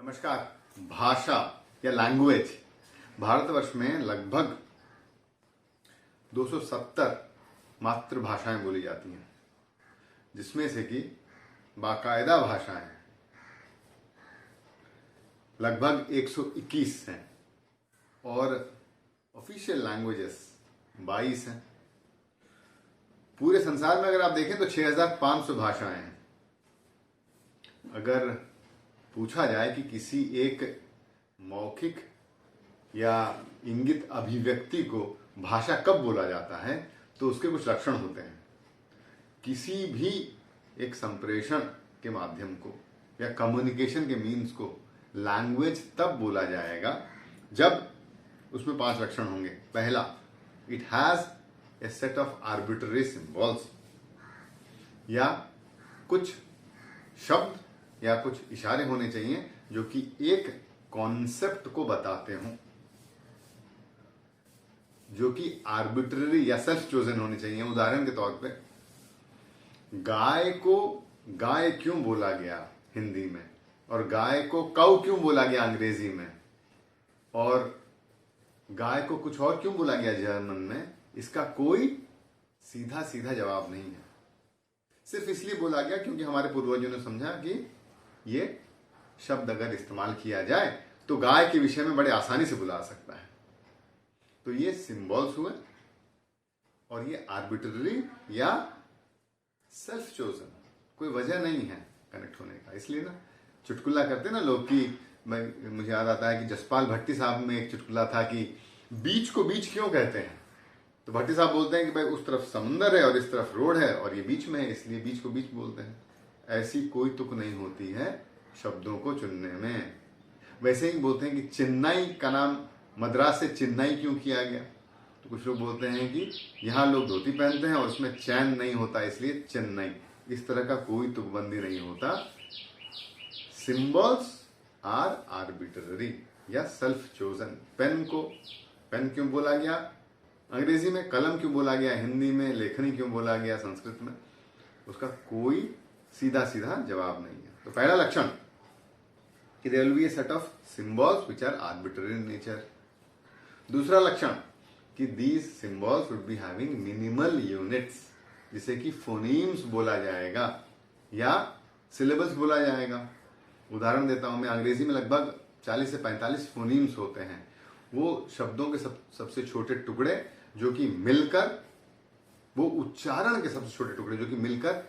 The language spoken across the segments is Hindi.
नमस्कार। भाषा या लैंग्वेज भारतवर्ष में लगभग 270 मातृभाषाएं बोली जाती हैं, जिसमें से कि बाकायदा भाषाएं लगभग 121 हैं और ऑफिशियल लैंग्वेजेस 22 हैं। पूरे संसार में अगर आप देखें तो 6500 भाषाएं हैं। अगर पूछा जाए कि किसी एक मौखिक या इंगित अभिव्यक्ति को भाषा कब बोला जाता है तो उसके कुछ लक्षण होते हैं। किसी भी एक संप्रेषण के माध्यम को या कम्युनिकेशन के मीन्स को लैंग्वेज तब बोला जाएगा जब उसमें 5 लक्षण होंगे। पहला, it has a set of arbitrary symbols, या कुछ शब्द या कुछ इशारे होने चाहिए जो कि एक कॉन्सेप्ट को बताते हों, जो कि आर्बिट्ररी या सेल्फ चोजन होने चाहिए। उदाहरण के तौर पे, गाय को गाय क्यों बोला गया हिंदी में, और गाय को काऊ क्यों बोला गया अंग्रेजी में, और गाय को कुछ और क्यों बोला गया जर्मन में, इसका कोई सीधा सीधा जवाब नहीं है। सिर्फ इसलिए बोला गया क्योंकि हमारे पूर्वजों ने समझा कि ये शब्द अगर इस्तेमाल किया जाए तो गाय के विषय में बड़े आसानी से बुला सकता है। तो ये सिंबल्स हुए और ये आर्बिट्ररी या सेल्फ चोजन, कोई वजह नहीं है कनेक्ट होने का। इसलिए ना चुटकुला करते ना लोग कि मुझे याद आता है कि जसपाल भट्टी साहब में एक चुटकुला था कि बीच को बीच क्यों कहते हैं। तो भट्टी साहब बोलते हैं कि भाई उस तरफ समुंदर है और इस तरफ रोड है और ये बीच में है, इसलिए बीच को बीच बोलते हैं। ऐसी कोई तुक नहीं होती है शब्दों को चुनने में। वैसे ही बोलते हैं कि चेन्नई का नाम मद्रास से चेन्नई क्यों किया गया। तो कुछ लोग बोलते हैं कि यहाँ लोग धोती पहनते हैं और उसमें चैन नहीं होता इसलिए चेन्नई। इस तरह का कोई तुकबंदी नहीं होता। सिंबल्स आर आर्बिट्ररी या सेल्फ चोजन। पेन को पेन क्यों बोला गया अंग्रेजी में, कलम क्यों बोला गया हिंदी में, लेखनी क्यों बोला गया संस्कृत में, उसका कोई सीधा सीधा जवाब नहीं है। तो पहला लक्षण कि there will be a set of symbols which are arbitrary in nature. दूसरा लक्षण कि these symbols would be having minimal units, जिसे कि फोनीम्स बोला जाएगा या सिलेबस बोला जाएगा। उदाहरण देता हूं मैं, अंग्रेजी में लगभग 40 से 45 फोनीम्स होते हैं। वो शब्दों के सबसे छोटे टुकड़े जो कि मिलकर, वो उच्चारण के सबसे छोटे टुकड़े जो कि मिलकर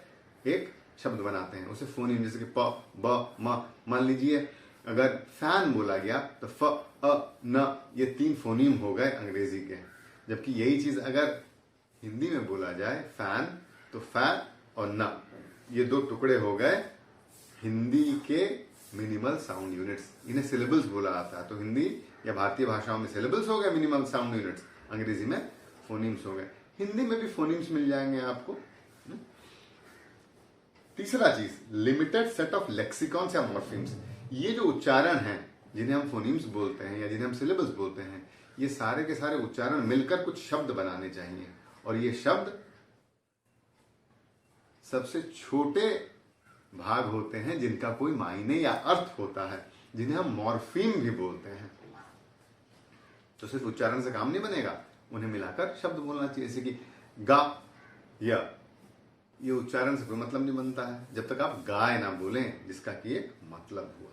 एक शब्द बनाते हैं, उसे फोनीम। जैसे कि प, ब, म। मान लीजिए अगर फैन बोला गया तो फ, अ, न, ये 3 फोनीम हो गए अंग्रेजी के। जबकि यही चीज अगर हिंदी में बोला जाए फैन, तो फैन और न, ये 2 टुकड़े हो गए हिंदी के मिनिमल साउंड यूनिट्स। इन्हें सिलेबल्स बोला जाता है। तो हिंदी या भारतीय भाषाओं में सिलेबल्स हो गए मिनिमल साउंड यूनिट्स, अंग्रेजी में फोनीम्स हो गए। हिंदी में भी फोनीम्स मिल जाएंगे आपको। तीसरा चीज, लिमिटेड सेट ऑफ लेक्सिकॉन्स या मॉर्फिम्स। ये जो उच्चारण हैं जिन्हें हम फोनीम्स बोलते हैं या जिन्हें हम सिलेबस बोलते हैं, ये सारे के सारे उच्चारण मिलकर कुछ शब्द बनाने चाहिए। और ये शब्द सबसे छोटे भाग होते हैं जिनका कोई मायने या अर्थ होता है, जिन्हें हम मॉर्फीम भी बोलते हैं। तो सिर्फ उच्चारण से काम नहीं बनेगा, उन्हें मिलाकर शब्द बोलना चाहिए। जैसे कि गा, या, ये उच्चारण से कोई मतलब नहीं बनता है जब तक आप गाय ना बोलें जिसका कि एक मतलब हुआ।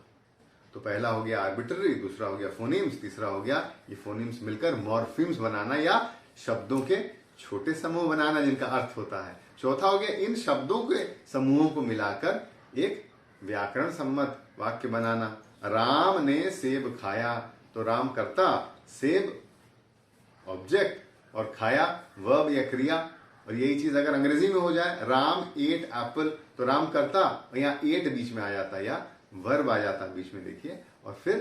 तो पहला हो गया आर्बिट्ररी, दूसरा हो गया फोनीम्स, तीसरा हो गया ये फोनीम्स मिलकर मॉर्फीम्स बनाना या शब्दों के छोटे समूह बनाना जिनका अर्थ होता है। चौथा हो गया इन शब्दों के समूहों को मिलाकर एक व्याकरण सम्मत वाक्य बनाना। राम ने सेब खाया, तो राम कर्ता, सेब ऑब्जेक्ट और खाया वर्ब या क्रिया। और यही चीज अगर अंग्रेजी में हो जाए, राम एट एप्पल, तो राम करता और यहाँ एट बीच में आ जाता है या वर्ब आ जाता है बीच में, देखिए, और फिर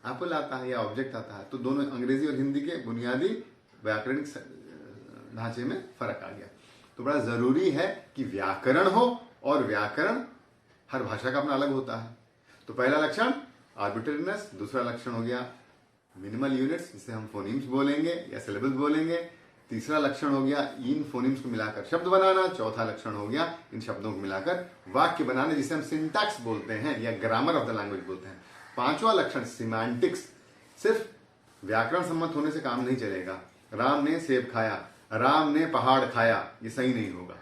एप्पल आता है या ऑब्जेक्ट आता है। तो दोनों अंग्रेजी और हिंदी के बुनियादी व्याकरणिक ढांचे में फर्क आ गया। तो बड़ा जरूरी है कि व्याकरण हो, और व्याकरण हर भाषा का अपना अलग होता है। तो पहला लक्षण आर्बिट्ररीनेस, दूसरा लक्षण हो गया मिनिमल यूनिट्स जिसे हम फोनीम्स बोलेंगे या सिलेबस बोलेंगे, तीसरा लक्षण हो गया इन फोनिम्स को मिलाकर शब्द बनाना। चौथा लक्षण हो गया इन शब्दों को मिलाकर वाक्य बनाने, जिसे हम सिंटैक्स बोलते हैं या ग्रामर ऑफ द लैंग्वेज बोलते हैं। पांचवा लक्षण सिमेंटिक्स। सिर्फ व्याकरण सम्मत होने से काम नहीं चलेगा। राम ने सेब खाया, राम ने पहाड़ खाया, ये सही नहीं होगा।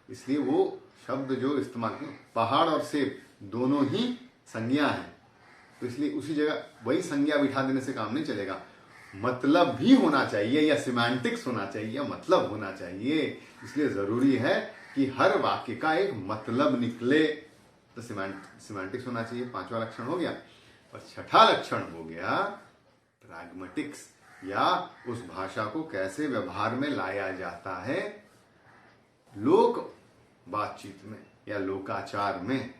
इसलिए वो शब्द जो इस्तेमाल किए, पहाड़ और सेब दोनों ही संज्ञा है, तो इसलिए उसी जगह वही संज्ञा बिठा देने से काम नहीं चलेगा। मतलब भी होना चाहिए या सिमेंटिक्स होना चाहिए या मतलब होना चाहिए। इसलिए जरूरी है कि हर वाक्य का एक मतलब निकले, तो सिमेंटिक्स होना चाहिए। पांचवा लक्षण हो गया। और छठा लक्षण हो गया प्रैग्मेटिक्स, या उस भाषा को कैसे व्यवहार में लाया जाता है लोक बातचीत में या लोकाचार में।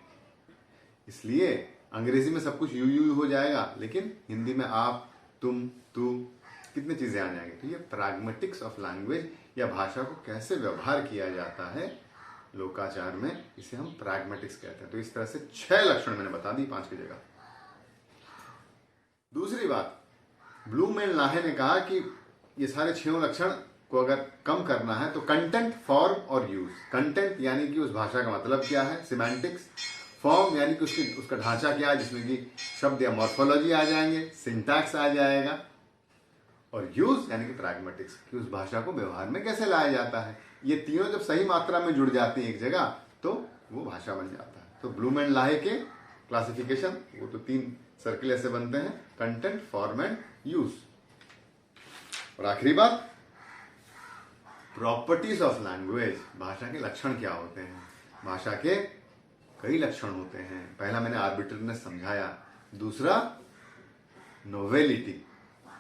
इसलिए अंग्रेजी में सब कुछ यू हो जाएगा, लेकिन हिंदी में आप, तुम, तू, कितनी चीजें आ जाएंगी। तो ये प्रैग्मेटिक्स ऑफ लैंग्वेज या भाषा को कैसे व्यवहार किया जाता है लोकाचार में, इसे हम प्रैग्मेटिक्स कहते हैं। तो इस तरह से 6 लक्षण मैंने बता दी 5 की जगह। दूसरी बात, ब्लूम एंड लाहे ने कहा कि ये सारे 6 लक्षण को अगर कम करना है तो कंटेंट, फॉर्म और यूज। कंटेंट यानी कि उस भाषा का मतलब क्या है, सिमेंटिक्स। फॉर्म यानी कि उसका ढांचा क्या है, जिसमें कि शब्द या मॉर्फोलॉजी आ जाएंगे, सिंटैक्स आ जाएगा। और यूज यानी कि प्रैग्मेटिक्स, कि उस भाषा को व्यवहार में कैसे लाया जाता है। ये तीनों जब सही मात्रा में जुड़ जाते हैं एक जगह, तो वो भाषा बन जाता है। तो ब्लूम एंड लाहे के क्लासिफिकेशन, वो तो 3 सर्किल ऐसे बनते हैं, कंटेंट, फॉर्म एंड यूज। और आखिरी बात, प्रॉपर्टीज ऑफ लैंग्वेज, भाषा के लक्षण क्या होते हैं। भाषा के कई लक्षण होते हैं। पहला मैंने आर्बिट्रेरीनेस समझाया, दूसरा नोवेलिटी,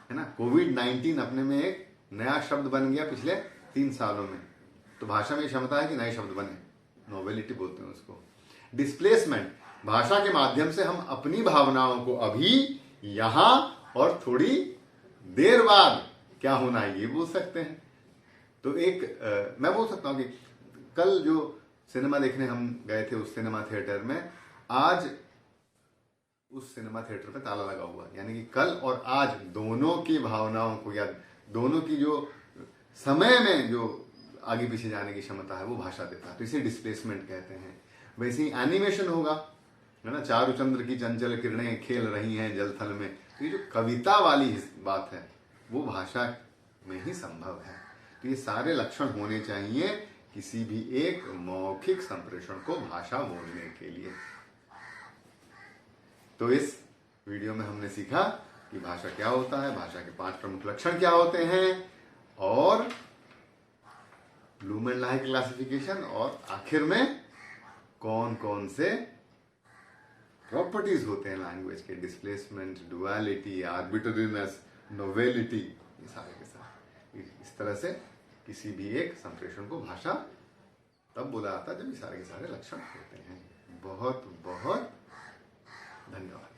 है ना। कोविड-19 अपने में एक नया शब्द बन गया पिछले 3 सालों में, तो भाषा में क्षमता है कि नए शब्द बने, नोवेलिटी बोलते हैं उसको। डिस्प्लेसमेंट, भाषा के माध्यम से हम अपनी भावनाओं को अभी, यहां और थोड़ी देर बाद क्या होना है ये बोल सकते हैं। तो मैं बोल सकता हूं कि कल जो सिनेमा देखने हम गए थे उस सिनेमा थिएटर में, आज उस सिनेमा थिएटर पे ताला लगा हुआ, यानी कि कल और आज दोनों की भावनाओं को या दोनों की जो समय में जो आगे पीछे जाने की क्षमता है वो भाषा देता है। तो इसे डिस्प्लेसमेंट कहते हैं। वैसे ही एनिमेशन होगा, है ना, चारुचंद्र की चंचल किरणें खेल रही हैं जल थल में, तो ये जो कविता वाली बात है वो भाषा में ही संभव है। तो ये सारे लक्षण होने चाहिए किसी भी एक मौखिक संप्रेषण को भाषा बोलने के लिए। तो इस वीडियो में हमने सीखा कि भाषा क्या होता है, भाषा के 5 प्रमुख लक्षण क्या होते हैं, और ब्लूम एंड लाहे क्लासिफिकेशन, और आखिर में कौन कौन से प्रॉपर्टीज होते हैं लैंग्वेज के, डिस्प्लेसमेंट, डुअलिटी, आर्बिट्रेरीनेस, नोवेलिटी, ये सारे के सारे। इस तरह से किसी भी एक संप्रेषण को भाषा तब बोला जाता है जब ये सारे के सारे लक्षण होते हैं। बहुत बहुत धन्यवाद।